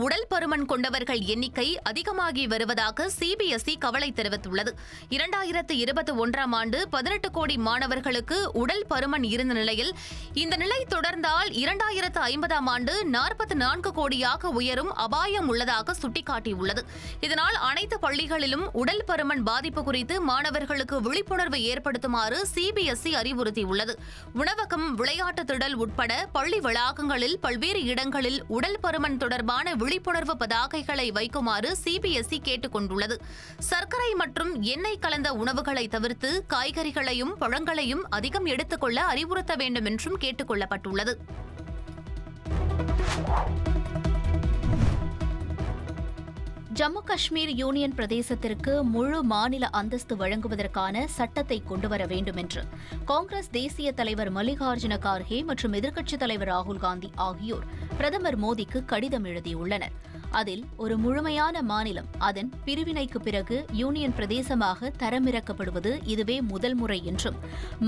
உடல் பருமன் கொண்டவர்கள் எண்ணிக்கை அதிகமாகி வருவதாக சிபிஎஸ்இ கவலை தெரிவித்துள்ளது. 2021ஆம் ஆண்டு 18 கோடி மாணவர்களுக்கு உடல் பருமன் இருந்த நிலையில் இந்த நிலை தொடர்ந்தால் 2050ஆம் ஆண்டு 44 கோடியாக உயரும் அபாயம் உள்ளதாக சுட்டிக்காட்டியுள்ளது. இதனால் அனைத்து பள்ளிகளிலும் உடல் பருமன் பாதிப்பு குறித்து மாணவர்களுக்கு விழிப்புணர்வு ஏற்படுத்துமாறு சிபிஎஸ்இ அறிவுறுத்தியுள்ளது. உணவகம், விளையாட்டு திடல் உட்பட பள்ளி வளாகங்களில் பல்வேறு இடங்களில் உடல் பருமன் தொடர்பான விழிப்புணர்வு பதாகைகளை வைக்குமாறு சிபிஎஸ்இ கேட்டுக் கொண்டுள்ளது. சர்க்கரை மற்றும் எண்ணெய் கலந்த உணவுகளை தவிர்த்து காய்கறிகளையும் பழங்களையும் அதிகம் எடுத்துக்கொள்ள அறிவுறுத்த வேண்டும் என்றும் கேட்டுக் கொள்ளப்பட்டுள்ளது. ஜம்மு காஷ்மீர் யூனியன் பிரதேசத்திற்கு முழு மாநில அந்தஸ்து வழங்குவதற்கான சட்டத்தை கொண்டுவர வேண்டும் என்று காங்கிரஸ் தேசிய தலைவர் மல்லிகார்ஜுன கார்கே மற்றும் எதிர்க்கட்சித் தலைவர் ராகுல் காந்தி ஆகியோர் பிரதமர் மோடிக்கு கடிதம் எழுதியுள்ளனர். அதில் ஒரு முழுமையான மாநிலம் அதன் பிரிவினைக்கு பிறகு யூனியன் பிரதேசமாக தரமிறக்கப்படுவது இதுவே முதல் முறை என்றும்,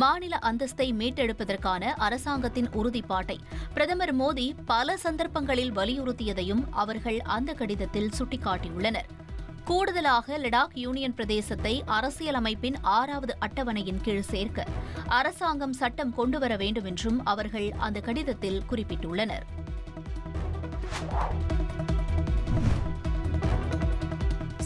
மாநில அந்தஸ்தை மீட்டெடுப்பதற்கான அரசாங்கத்தின் உறுதிப்பாட்டை பிரதமர் மோடி பல சந்தர்ப்பங்களில் வலியுறுத்தியதையும் அவர்கள் அந்த கடிதத்தில் சுட்டிக்காட்டியுள்ளனர். கூடுதலாக லடாக் யூனியன் பிரதேசத்தை அரசியலமைப்பின் 6வது அட்டவணையின் கீழ் சேர்க்க அரசாங்கம் சட்டம் கொண்டுவர வேண்டும் என்றும் அவர்கள் அந்த கடிதத்தில் குறிப்பிட்டுள்ளனர்.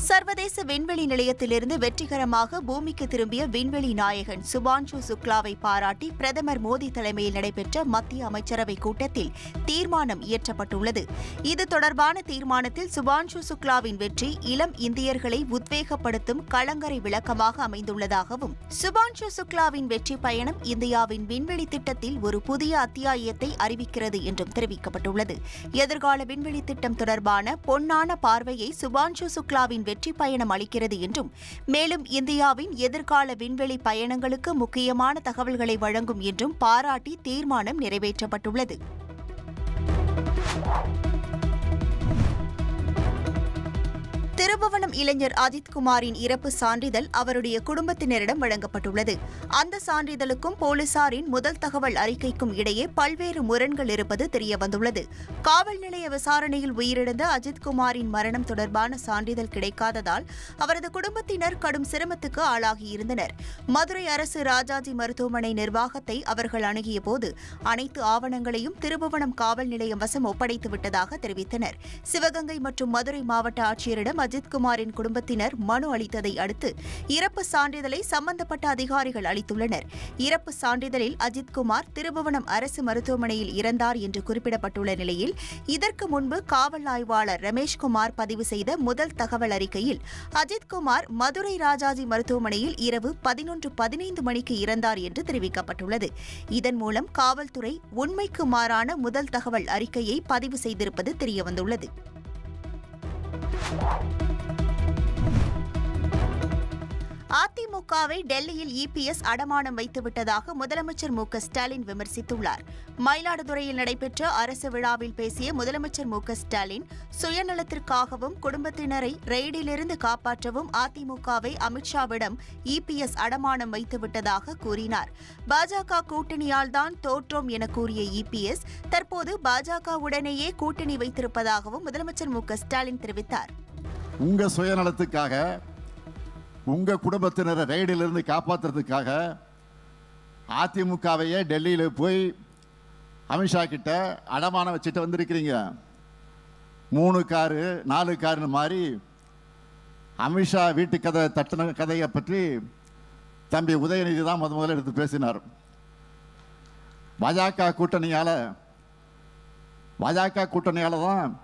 சர்வதேச விண்வெளி நிலையத்திலிருந்து வெற்றிகரமாக பூமிக்கு திரும்பிய விண்வெளி நாயகன் சுபான்ஷு சுக்லாவை பாராட்டி பிரதமர் மோடி தலைமையில் நடைபெற்ற மத்திய அமைச்சரவைக் கூட்டத்தில் தீர்மானம் இயற்றப்பட்டுள்ளது. இது தொடர்பான தீர்மானத்தில் சுபான்ஷு சுக்லாவின் வெற்றி இளம் இந்தியர்களை உத்வேகப்படுத்தும் கலங்கரை விளக்கமாக அமைந்துள்ளதாகவும், சுபான்ஷு சுக்லாவின் வெற்றி பயணம் இந்தியாவின் விண்வெளி திட்டத்தில் ஒரு புதிய அத்தியாயத்தை அறிவிக்கிறது என்றும் தெரிவிக்கப்பட்டுள்ளது. எதிர்கால விண்வெளி திட்டம் தொடர்பான பொன்னான பார்வையை சுபான்ஷு சுக்லாவின் வெற்றி பயணம் அளிக்கிறது என்றும், மேலும் இந்தியாவின் எதிர்கால விண்வெளி பயணங்களுக்கு முக்கியமான தகவல்களை வழங்கும் என்றும் பாராட்டி தீர்மானம் நிறைவேற்றப்பட்டுள்ளது. திருபுவனம் இளைஞர் அஜித்குமாரின் இறப்பு சான்றிதழ் அவருடைய குடும்பத்தினரிடம் வழங்கப்பட்டுள்ளது. அந்த சான்றிதழுக்கும் போலீசாரின் முதல் தகவல் அறிக்கைக்கும் இடையே பல்வேறு முரண்கள் இருப்பது தெரியவந்துள்ளது. காவல் நிலைய விசாரணையில் உயிரிழந்த அஜித்குமாரின் மரணம் தொடர்பான சான்றிதழ் கிடைக்காததால் அவரது குடும்பத்தினர் கடும் சிரமத்துக்கு ஆளாகியிருந்தனர். மதுரை அரசு ராஜாஜி மருத்துவமனை நிர்வாகத்தை அவர்கள் அணுகிய போது அனைத்து ஆவணங்களையும் திருபுவனம் காவல் நிலையம் வசம் ஒப்படைத்து விட்டதாக தெரிவித்தனர். சிவகங்கை மற்றும் மதுரை மாவட்ட ஆட்சியரிடம் அஜித்குமாரின் குடும்பத்தினர் மனு அளித்ததை அடுத்து இறப்பு சான்றிதழை சம்பந்தப்பட்ட அதிகாரிகள் அளித்துள்ளனர். இறப்பு சான்றிதழில் அஜித்குமார் திருபுவனம் அரசு மருத்துவமனையில் இறந்தார் என்று குறிப்பிடப்பட்டுள்ள நிலையில், இதற்கு முன்பு காவல் ஆய்வாளர் ரமேஷ்குமார் பதிவு செய்த முதல் தகவல் அறிக்கையில் அஜித்குமார் மதுரை ராஜாஜி மருத்துவமனையில் இரவு 11:15 மணிக்கு இறந்தார் என்று தெரிவிக்கப்பட்டுள்ளது. இதன் மூலம் காவல்துறை உண்மைக்கு மாறான முதல் தகவல் அறிக்கையை பதிவு செய்திருப்பது தெரியவந்துள்ளது. அதிமுகவை டெல்லியில் இபிஎஸ் அடமானம் வைத்துவிட்டதாக முதலமைச்சர் மு.க.ஸ்டாலின் விமர்சித்துள்ளார். மயிலாடுதுறையில் நடைபெற்ற அரசு விழாவில் பேசிய முதலமைச்சர் மு.க.ஸ்டாலின், சுயநலத்திற்காகவும் குடும்பத்தினரை ரெய்டிலிருந்து காப்பாற்றவும் அதிமுகவை அமித்ஷாவிடம் இபிஎஸ் அடமானம் வைத்துவிட்டதாக கூறினார். பாஜக கூட்டணியால் தான் தோற்றோம் என கூறிய இபிஎஸ் தற்போது பாஜகவுடனேயே கூட்டணி வைத்திருப்பதாகவும் முதலமைச்சர் மு.க.ஸ்டாலின் தெரிவித்தார். உங்க சுயநலத்துக்காக, உங்க குடும்பத்தினரை ரெய்டிலிருந்து காப்பாற்றுறதுக்காக அதிமுகவையே டெல்லியில் போய் அமித்ஷா கிட்ட அடமானம் வச்சுட்டு வந்திருக்கிறீங்க. 3 காரு 4 காருன்னு மாதிரி அமித்ஷா வீட்டு கதை தட்டின கதையை பற்றி தம்பி உதயநிதி தான் முதல்ல எடுத்து பேசினார். பாஜக கூட்டணியால் தான்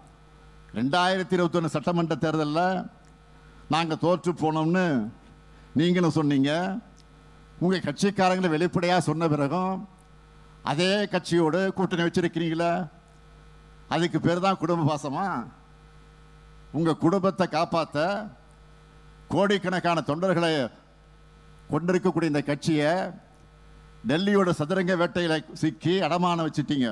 2021 சட்டமன்ற தேர்தலில் நாங்கள் தோற்று போனோம்னு நீங்களும் சொன்னீங்க. உங்கள் கட்சிக்காரங்களை வெளிப்படையாக சொன்ன பிறகும் அதே கட்சியோடு கூட்டணி வச்சிருக்கிறீங்களா? அதுக்கு பேர் தான் குடும்ப பாசமா? உங்கள் குடும்பத்தை காப்பாற்ற கோடிக்கணக்கான தொண்டர்களை கொண்டிருக்கக்கூடிய இந்த கட்சியை டெல்லியோட சதுரங்க வேட்டையில் சிக்கி அடமானம் வச்சுட்டீங்க.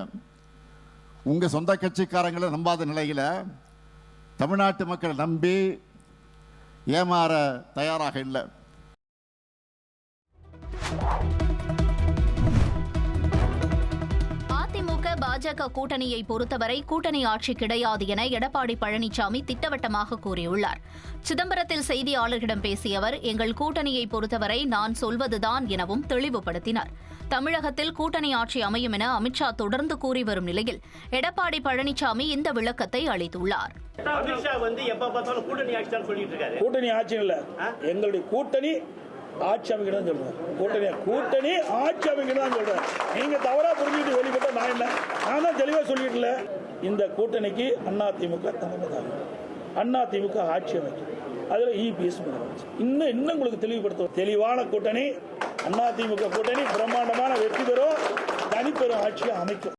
உங்கள் சொந்த கட்சிக்காரங்களை நம்பாத நிலையில் தமிழ்நாட்டு மக்கள் நம்பி ஏமாற தயாராக இல்லை. அதிமுக பாஜக கூட்டணியை பொறுத்தவரை கூட்டணி ஆட்சி கிடையாது என எடப்பாடி பழனிசாமி திட்டவட்டமாக கூறியுள்ளார். சிதம்பரத்தில் செய்தியாளர்களிடம் பேசிய அவர், எங்கள் கூட்டணியை பொறுத்தவரை நான் சொல்வதுதான் எனவும் தெளிவுபடுத்தினார். தமிழகத்தில் கூட்டணி ஆட்சி அமையும் என அமித்ஷா தொடர்ந்து கூறி வரும் நிலையில் எடப்பாடி பழனிசாமி இந்த விளக்கத்தை அளித்துள்ளார். கூட்டணி ஆட்சி இல்ல, எங்களுடைய கூட்டணி ஆட்சி அமைக்கணும் சொல்றேன். கூட்டணி ஆட்சி அமைக்கணும் சொல்றேன். நீங்க தவறா புரிஞ்சுட்டு வெளிப்பட்ட நான் தான் தெளிவா சொல்லிட்டுல. இந்த கூட்டணிக்கு அதிமுக தலைமை தாங்க, அதிமுக ஆட்சி அமைக்கும். அதுல இபிஎஸ் இன்னும் உங்களுக்கு தெளிவுபடுத்தும். தெளிவான கூட்டணி அதிமுக கூட்டணி பிரம்மாண்டமான வெற்றி பெறும், தனிப்பெரும் ஆட்சியை அமைக்கும்.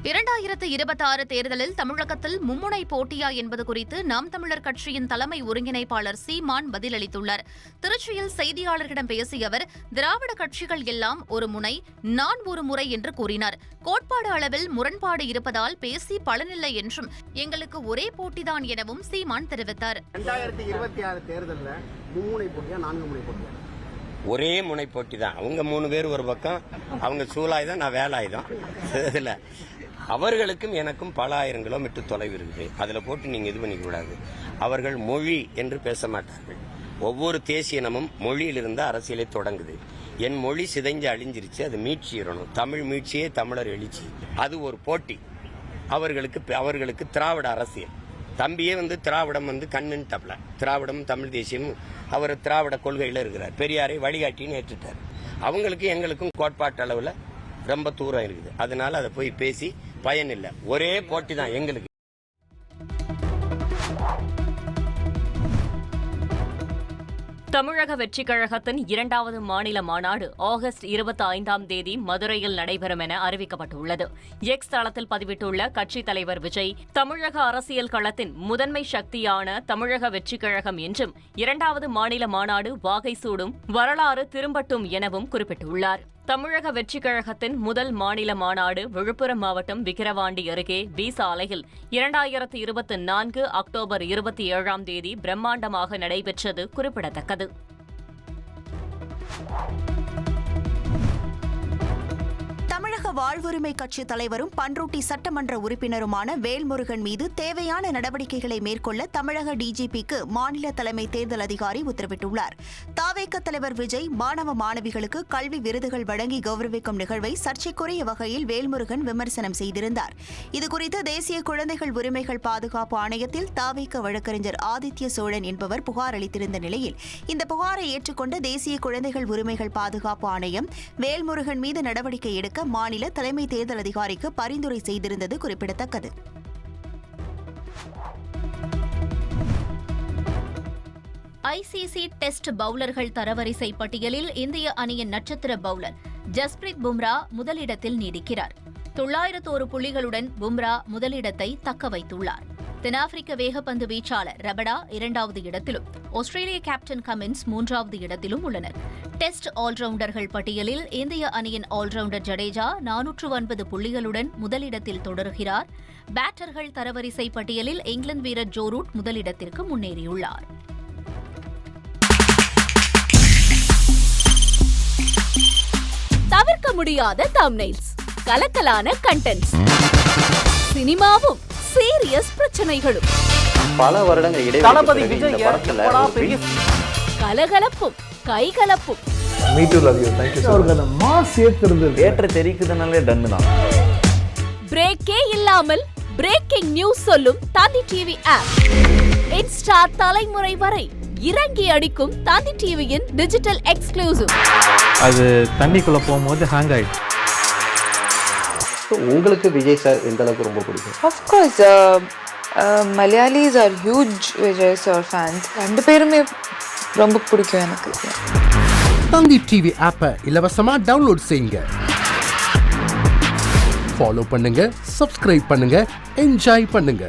இரண்டாயிரத்து 26 தேர்தலில் தமிழகத்தில் மும்முனை போட்டியா என்பது குறித்து நாம் தமிழர் கட்சியின் தலைமை ஒருங்கிணைப்பாளர் சீமான் பதிலளித்துள்ளார். திருச்சியில் செய்தியாளர்களிடம் பேசிய அவர், திராவிட கட்சிகள் எல்லாம் ஒரு முனை, நான் ஒரு முறை என்று கூறினார். கோட்பாடு அளவில் முரண்பாடு இருப்பதால் பேசி பலனில்லை என்றும் எங்களுக்கு ஒரே போட்டிதான் எனவும் சீமான் தெரிவித்தார். 2026 தேர்தலில் மும்முனை போட்டியா 4 முனை போட்டியா? ஒரே முனை போட்டி தான். அவங்க 3 பேர் ஒரு பக்கம், அவங்க சூலாயுதம், நான் வேலாயுதம். இதில் அவர்களுக்கும் எனக்கும் பல ஆயிரம் கிலோமீட்டர் தொலைவு இருக்குது. அதில் போட்டு நீங்கள் இது பண்ணிக்கூடாது. அவர்கள் மொழி என்று பேச மாட்டார்கள். ஒவ்வொரு தேசிய இனமும் மொழியிலிருந்து அரசியலை தொடங்குது. என் மொழி சிதைஞ்சு அழிஞ்சிருச்சு, அது மீட்சிடணும். தமிழ் மீட்சியே தமிழர் எழுச்சி. அது ஒரு போட்டி. அவர்களுக்கு திராவிட அரசியல். தம்பியே திராவிடம் கண்ணுன்னு தப்பல. திராவிடம் தமிழ் தேசியம், அவர் திராவிட கொள்கையில் இருக்கிறார். பெரியாரை வழிகாட்டின்னு ஏற்றுட்டார். அவங்களுக்கு எங்களுக்கும் கோட்பாட்டு அளவில் ரொம்ப தூரம் இருக்குது. அதனால அதை போய் பேசி பயன் இல்லை. ஒரே போட்டி தான் எங்களுக்கு. தமிழக வெற்றிக் கழகத்தின் 2வது மாநில மாநாடு ஆகஸ்ட் 25ஆம் தேதி மதுரையில் நடைபெறும் என அறிவிக்கப்பட்டுள்ளது. எக்ஸ் தளத்தில் பதிவிட்டுள்ள கட்சித் தலைவர் விஜய், தமிழக அரசியல் களத்தின் முதன்மை சக்தியான தமிழக வெற்றிக் கழகம் என்றும் 2வது மாநில மாநாடு வாகை சூடும், வரலாறு திரும்பட்டும் எனவும் குறிப்பிட்டுள்ளார். தமிழக வெற்றிக் கழகத்தின் முதல் மாநில மாநாடு விழுப்புரம் மாவட்டம் விக்கிரவாண்டி அருகே வி சாலையில் 2024 அக்டோபர் 27ஆம் தேதி பிரம்மாண்டமாக நடைபெற்றது குறிப்பிடத்தக்கது. தமிழக வாழ்வுரிமை கட்சி தலைவரும் பண்ருட்டி சட்டமன்ற உறுப்பினருமான வேல்முருகன் மீது தேவையான நடவடிக்கைகளை மேற்கொள்ள தமிழக டிஜிபிக்கு மாநில தலைமை தேர்தல் அதிகாரி உத்தரவிட்டுள்ளார். தாவேக தலைவர் விஜய் மாணவ மாணவிகளுக்கு கல்வி விருதுகள் வழங்கி கௌரவிக்கும் நிகழ்வை சர்ச்சைக்குரிய வகையில் வேல்முருகன் விமர்சனம் செய்திருந்தார். இதுகுறித்து தேசிய குழந்தைகள் உரிமைகள் பாதுகாப்பு ஆணையத்தில் தாவேக வழக்கறிஞர் ஆதித்ய சோழன் என்பவர் புகார் அளித்திருந்த நிலையில் இந்த புகாரை ஏற்றுக்கொண்ட தேசிய குழந்தைகள் உரிமைகள் பாதுகாப்பு ஆணையம் வேல்முருகன் மீது நடவடிக்கை எடுக்க மாநில தலைமை தேர்தல் அதிகாரிக்கு பரிந்துரை செய்திருந்தது குறிப்பிடத்தக்கது. ஐசிசி டெஸ்ட் பவுலர்கள் தரவரிசை பட்டியலில் இந்திய அணியின் நட்சத்திர பவுலர் ஜஸ்பிரீத் பும்ரா முதலிடத்தில் நீடிக்கிறார். 901 புள்ளிகளுடன் பும்ரா முதலிடத்தை தக்க வைத்துள்ளார். தென்னாப்பிரிக்க வேகப்பந்து வீச்சாளர் ரபடா 2வது இடத்திலும், ஆஸ்திரேலிய கேப்டன் கமின்ஸ் 3வது இடத்திலும் உள்ளனர். டெஸ்ட் ஆல்ரவுண்டர்கள் பட்டியலில் இந்திய அணியின் ஆல்ரவுண்டர் ஜடேஜா 409 புள்ளிகளுடன் முதலிடத்தில் தொடர்கிறார். பேட்டர்கள் தரவரிசை பட்டியலில் இங்கிலாந்து வீரர் ஜோ ரூட் முதலிடத்திற்கு முன்னேறியுள்ளார். தவிர்க்க முடியாத தம்ப்நெயில்ஸ், கலக்கலான கண்டென்ட்ஸ், சினிமாவும் சீரியஸ் பிரச்சனைகளும், பல வருடங்கள் இடைவெளி கலகலப்பும் கைகலப்பும், பிரேக்கே இல்லாமல் பிரேக்கிங் நியூஸ் சொல்லும் தந்தி டிவி ஆப். இன்ஸ்டா தலைமுறை வரை இறங்கி அடிக்கும் தந்தி டிவியின் டிஜிட்டல் எக்ஸ்க்ளூசிவ். அது தண்ணிக்குள்ள போகும்போது ஹேங் ஆயிடுச்சு. உங்களுக்கு விஜய் சார் எந்த அளவுக்கு ரொம்ப பிடிக்கும்? Of course, Malayalis are huge Vijay sir fans. ரெண்டு பேருமே ரொம்ப பிடிக்கும் எனக்கு. தந்தி டிவி ஆப்பை இலவசமா டவுன்லோட் செய்யுங்க. ஃபாலோ பண்ணுங்க, சப்ஸ்கிரைப் பண்ணுங்க, என்ஜாய் பண்ணுங்க.